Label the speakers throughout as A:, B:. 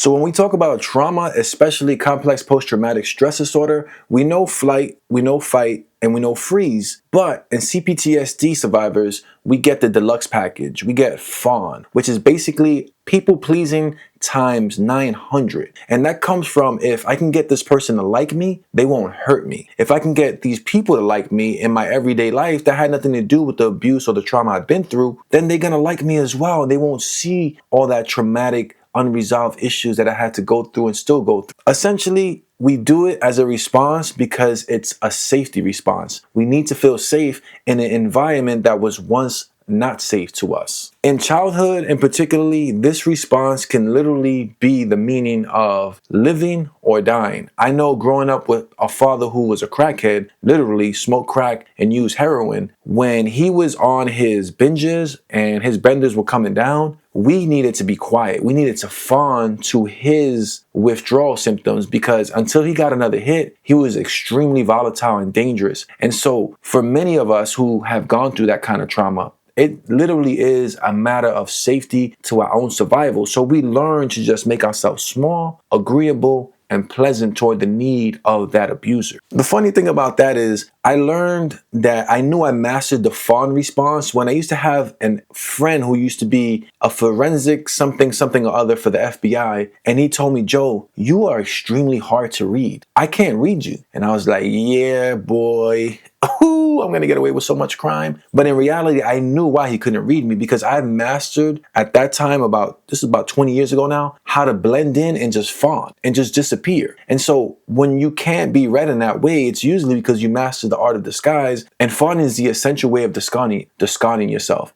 A: So when we talk about trauma, especially complex post-traumatic stress disorder, we know flight, we know fight, and we know freeze. But in CPTSD survivors, we get the deluxe package. We get Fawn, which is basically people pleasing times 900. And that comes from, if I can get this person to like me, they won't hurt me. If I can get these people to like me in my everyday life that had nothing to do with the abuse or the trauma I've been through, then they're gonna like me as well. They won't see all that traumatic unresolved issues that I had to go through and still go through. Essentially, we do it as a response because it's a safety response. We need to feel safe in an environment that was once not safe to us. In childhood, and particularly, this response can literally be the meaning of living or dying. I know growing up with a father who was a crackhead, literally smoked crack and used heroin, when he was on his binges and his benders were coming down, we needed to be quiet. We needed to fawn to his withdrawal symptoms because until he got another hit, he was extremely volatile and dangerous. And so for many of us who have gone through that kind of trauma, it literally is a matter of safety to our own survival. So we learn to just make ourselves small, agreeable, and pleasant toward the need of that abuser. The funny thing about that is I learned that I knew I mastered the fawn response when I used to have a friend who used to be a forensic something or other for the FBI. And he told me, Joe, you are extremely hard to read. I can't read you. And I was like, yeah, boy. Ooh, I'm going to get away with so much crime. But in reality, I knew why he couldn't read me because I mastered at that time, this is about 20 years ago now, how to blend in and just fawn and just disappear. And so when you can't be read in that way, it's usually because you master the art of disguise. And fawn is the essential way of disguising yourself.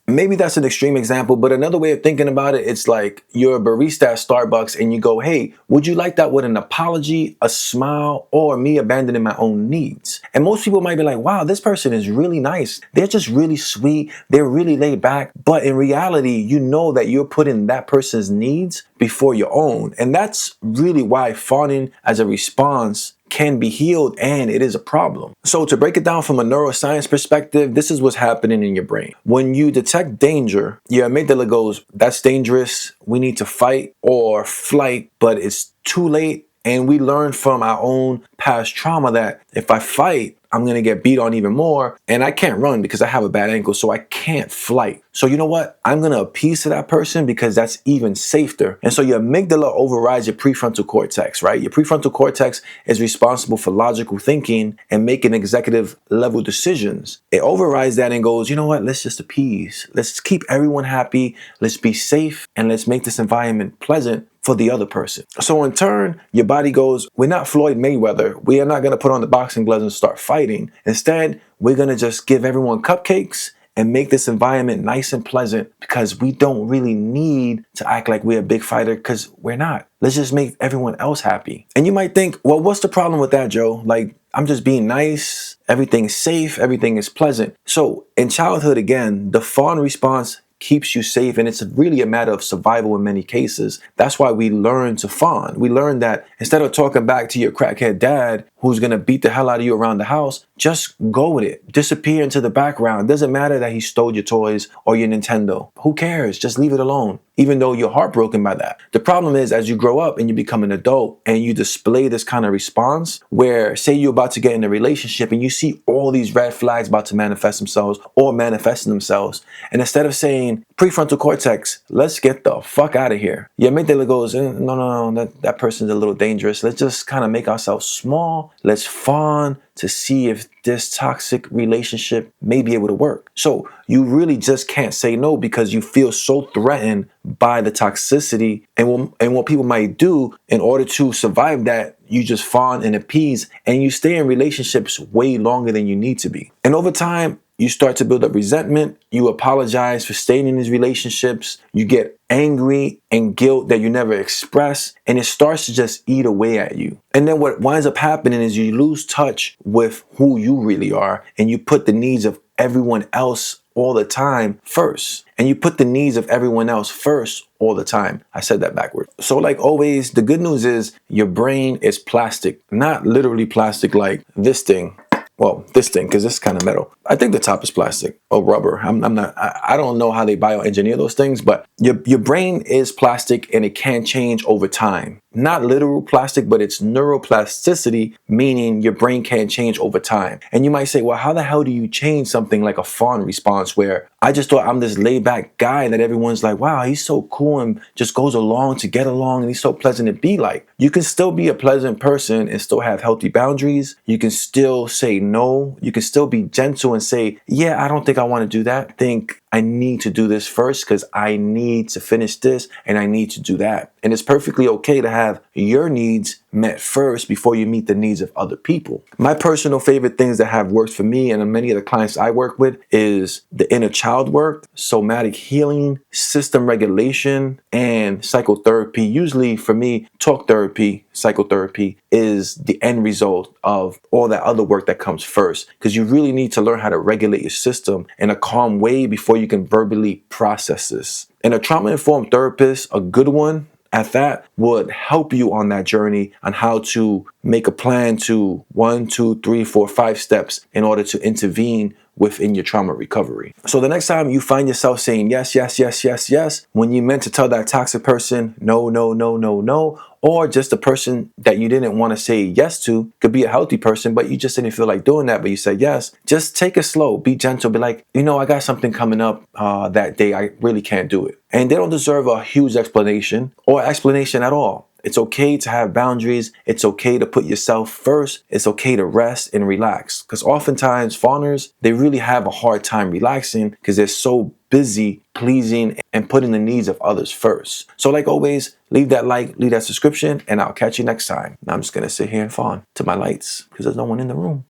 A: Maybe that's an extreme example, but another way of thinking about it, it's like you're a barista at Starbucks and you go, hey, would you like that with an apology, a smile, or me abandoning my own needs? And most people might be like, wow, this person is really nice. They're just really sweet. They're really laid back. But in reality, you know that you're putting that person's needs before your own. And that's really why fawning as a response can be healed, and it is a problem. So to break it down from a neuroscience perspective, this is what's happening in your brain. When you detect danger, your amygdala goes, that's dangerous. We need to fight or flight, but it's too late. And we learn from our own past trauma that if I fight, I'm going to get beat on even more. And I can't run because I have a bad ankle, so I can't flight. So you know what? I'm going to appease to that person because that's even safer. And so your amygdala overrides your prefrontal cortex, right? Your prefrontal cortex is responsible for logical thinking and making executive level decisions. It overrides that and goes, you know what? Let's just appease. Let's keep everyone happy. Let's be safe and let's make this environment pleasant for the other person. So in turn, your body goes, we're not Floyd Mayweather. We are not going to put on the boxing gloves and start fighting. Instead, we're going to just give everyone cupcakes and make this environment nice and pleasant because we don't really need to act like we're a big fighter because we're not. Let's just make everyone else happy. And you might think, well, what's the problem with that, Joe? Like, I'm just being nice. Everything's safe. Everything is pleasant. So in childhood, again, the fawn response keeps you safe, and it's really a matter of survival in many cases. That's why we learn to fawn. We learn that instead of talking back to your crackhead dad who's gonna beat the hell out of you around the house, just go with it. Disappear into the background. Doesn't matter that he stole your toys or your Nintendo. Who cares? Just leave it alone, even though you're heartbroken by that. The problem is, as you grow up and you become an adult and you display this kind of response where, say you're about to get in a relationship and you see all these red flags about to manifest themselves or manifesting themselves, and instead of saying, prefrontal cortex, let's get the fuck out of here, your amygdala goes, no, that person's a little dangerous. Let's just kind of make ourselves small. Let's fawn to see if this toxic relationship may be able to work. So you really just can't say no because you feel so threatened by the toxicity and what people might do. In order to survive that, you just fawn and appease, and you stay in relationships way longer than you need to be. And over time, you start to build up resentment. You apologize for staying in these relationships. You get angry and guilt that you never express, and it starts to just eat away at you. And then what winds up happening is you lose touch with who you really are, and you put the needs of everyone else all the time first. And you put the needs of everyone else first all the time. I said that backwards. So like always, the good news is your brain is plastic, not literally plastic like this thing. Well, this thing, because this is kind of metal. I think the top is plastic or rubber. I'm not. I don't know how they bioengineer those things, but your brain is plastic and it can change over time. Not literal plastic, but it's neuroplasticity, meaning your brain can change over time. And you might say, well, how the hell do you change something like a fawn response where I just thought I'm this laid back guy that everyone's like, wow, he's so cool and just goes along to get along and he's so pleasant to be like. You can still be a pleasant person and still have healthy boundaries. You can still say no. You can still be gentle and say, yeah, I don't think I want to do that. I think I need to do this first because I need to finish this and I need to do that. And it's perfectly okay to have your needs met first before you meet the needs of other people. My personal favorite things that have worked for me and many of the clients I work with is the inner child work, somatic healing, system regulation, and psychotherapy. Usually for me, talk therapy, psychotherapy is the end result of all that other work that comes first, because you really need to learn how to regulate your system in a calm way before you can verbally process this. And a trauma-informed therapist, a good one at that, would help you on that journey on how to make a plan to 1, 2, 3, 4, 5 steps in order to intervene within your trauma recovery. So the next time you find yourself saying yes, yes, yes, yes, yes, when you meant to tell that toxic person no, no, no, no, no, or just a person that you didn't want to say yes to, could be a healthy person, but you just didn't feel like doing that, but you said yes, just take it slow, be gentle, be like, I got something coming up that day, I really can't do it. And they don't deserve a huge explanation or explanation at all. It's okay to have boundaries. It's okay to put yourself first. It's okay to rest and relax. Because oftentimes fawners, they really have a hard time relaxing because they're so busy pleasing and putting the needs of others first. So like always, leave that like, leave that subscription, and I'll catch you next time. Now I'm just going to sit here and fawn to my lights because there's no one in the room.